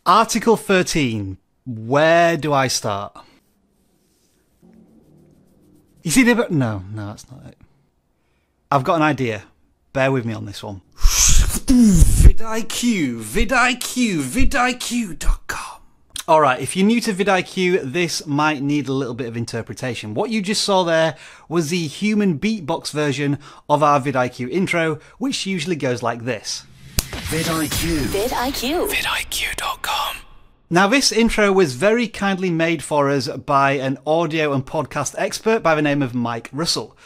Article 13. Where do I start? You see the... No, that's not it. I've got an idea. Bear with me on this one. vidIQ, vidIQ.com. Alright, if you're new to vidIQ, this might need a little bit of interpretation. What you just saw there was the human beatbox version of our vidIQ intro, which usually goes like this. vidIQ. vidIQ. vidIQ.com. Now, this intro was very kindly made for us by an audio and podcast expert by the name of Mike Russell.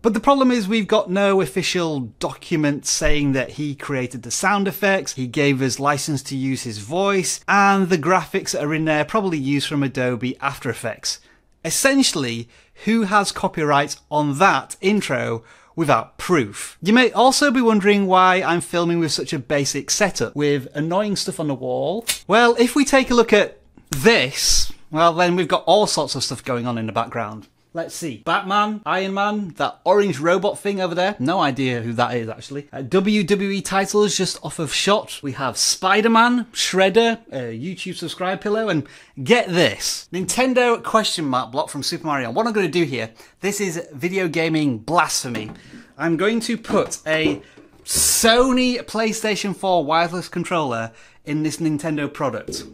But the problem is we've got no official document saying that he created the sound effects, he gave us license to use his voice, and the graphics that are in there probably used from Adobe After Effects. Essentially, who has copyright on that intro without proof? You may also be wondering why I'm filming with such a basic setup, with annoying stuff on the wall. Well, if we take a look at this, well then we've got all sorts of stuff going on in the background. Let's see. Batman, Iron Man, that orange robot thing over there. No idea who that is, actually. WWE titles just off of shot. We have Spider-Man, Shredder, a YouTube subscribe pillow, and get this. Nintendo question mark block from Super Mario. What I'm going to do here, this is video gaming blasphemy. I'm going to put a Sony PlayStation 4 wireless controller in this Nintendo product.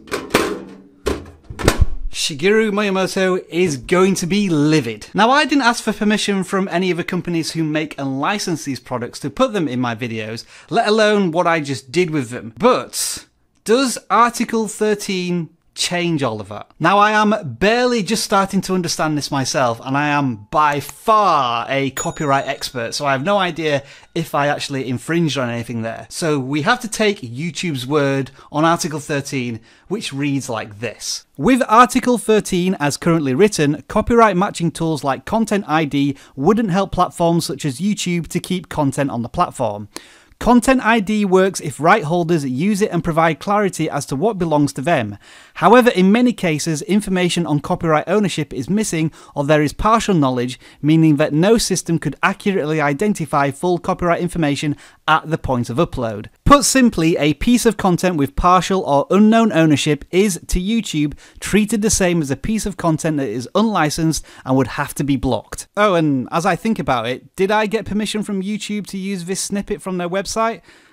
Shigeru Miyamoto is going to be livid. Now, I didn't ask for permission from any of the companies who make and license these products to put them in my videos, let alone what I just did with them. But does Article 13 change all of that? Now, I am barely just starting to understand this myself, and I am by far a copyright expert, so I have no idea if I actually infringed on anything there. So we have to take YouTube's word on Article 13, which reads like this. With Article 13 as currently written, copyright matching tools like Content ID wouldn't help platforms such as YouTube to keep content on the platform. Content ID works if right holders use it and provide clarity as to what belongs to them. However, in many cases, information on copyright ownership is missing or there is partial knowledge, meaning that no system could accurately identify full copyright information at the point of upload. Put simply, a piece of content with partial or unknown ownership is, to YouTube, treated the same as a piece of content that is unlicensed and would have to be blocked. Oh, and as I think about it, did I get permission from YouTube to use this snippet from their website?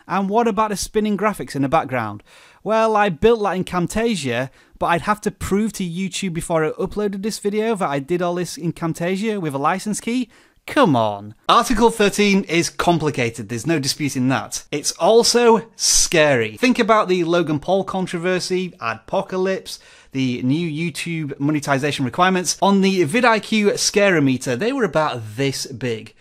And what about the spinning graphics in the background? Well, I built that in Camtasia, but I'd have to prove to YouTube before I uploaded this video that I did all this in Camtasia with a license key? Come on. Article 13 is complicated, there's no disputing that. It's also scary. Think about the Logan Paul controversy, Adpocalypse, the new YouTube monetization requirements. On the vidIQ scarometer, they were about this big.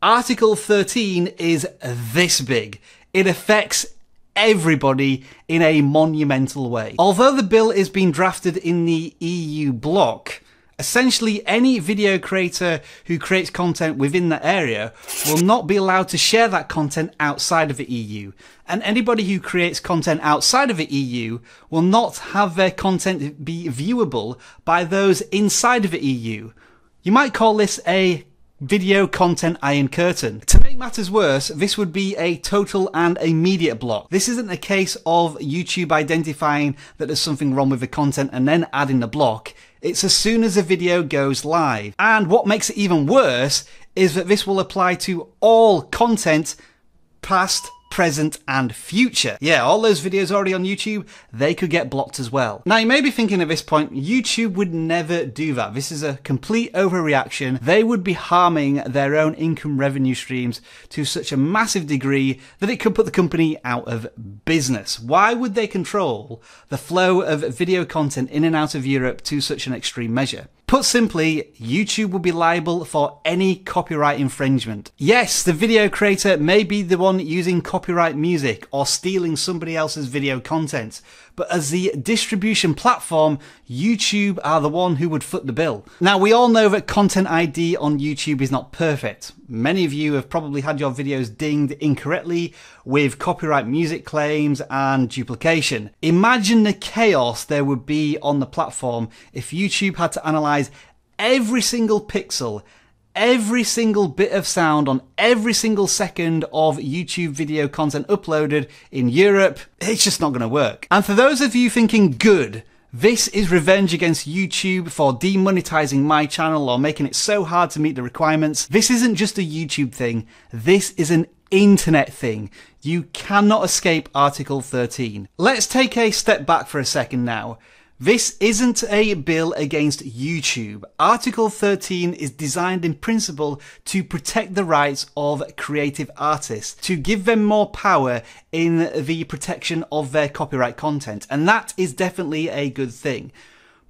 Article 13 is this big. It affects everybody in a monumental way. Although the bill is being drafted in the EU bloc, essentially any video creator who creates content within that area will not be allowed to share that content outside of the EU. And anybody who creates content outside of the EU will not have their content be viewable by those inside of the EU. You might call this a video content iron curtain. To make matters worse, this would be a total and immediate block. This isn't a case of YouTube identifying that there's something wrong with the content and then adding the block. It's as soon as a video goes live. And what makes it even worse is that this will apply to all content, past, present and future. Yeah, all those videos already on YouTube, they could get blocked as well. Now you may be thinking at this point, YouTube would never do that. This is a complete overreaction. They would be harming their own income revenue streams to such a massive degree that it could put the company out of business. Why would they control the flow of video content in and out of Europe to such an extreme measure? Put simply, YouTube will be liable for any copyright infringement. Yes, the video creator may be the one using copyright music or stealing somebody else's video content, but as the distribution platform, YouTube are the one who would foot the bill. Now, we all know that Content ID on YouTube is not perfect. Many of you have probably had your videos dinged incorrectly with copyright music claims and duplication. Imagine the chaos there would be on the platform if YouTube had to analyze every single pixel, every single bit of sound on every single second of YouTube video content uploaded in Europe, it's just not going to work. And for those of you thinking, good, this is revenge against YouTube for demonetizing my channel or making it so hard to meet the requirements, this isn't just a YouTube thing, this is an internet thing. You cannot escape Article 13. Let's take a step back for a second now. This isn't a bill against YouTube. Article 13 is designed in principle to protect the rights of creative artists, to give them more power in the protection of their copyright content, and that is definitely a good thing.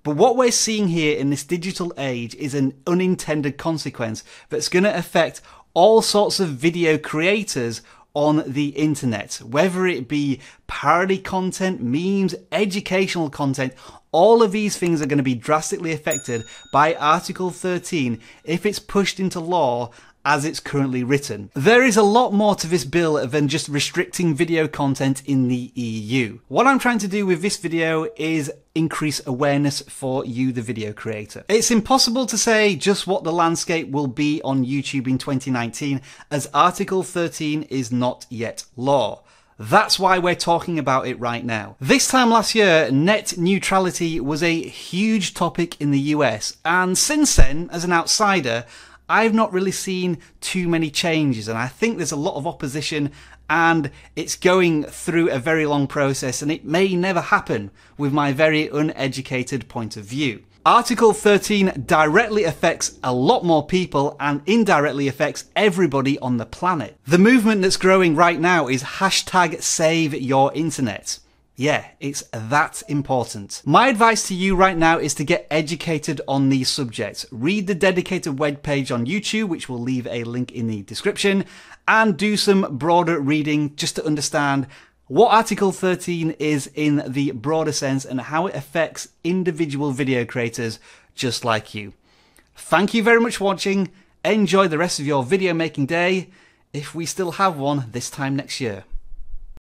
But what we're seeing here in this digital age is an unintended consequence that's going to affect all sorts of video creators on the internet, whether it be parody content, memes, educational content. All of these things are going to be drastically affected by Article 13 if it's pushed into law as it's currently written. There is a lot more to this bill than just restricting video content in the EU. What I'm trying to do with this video is increase awareness for you, the video creator. It's impossible to say just what the landscape will be on YouTube in 2019, as Article 13 is not yet law. That's why we're talking about it right now. This time last year, net neutrality was a huge topic in the US, and since then, as an outsider, I've not really seen too many changes, and I think there's a lot of opposition, and it's going through a very long process, and it may never happen with my very uneducated point of view. Article 13 directly affects a lot more people and indirectly affects everybody on the planet. The movement that's growing right now is #SaveYourInternet. Yeah, it's that important. My advice to you right now is to get educated on these subjects. Read the dedicated webpage on YouTube, which we'll leave a link in the description, and do some broader reading just to understand what Article 13 is in the broader sense and how it affects individual video creators just like you. Thank you very much for watching. Enjoy the rest of your video making day, if we still have one this time next year.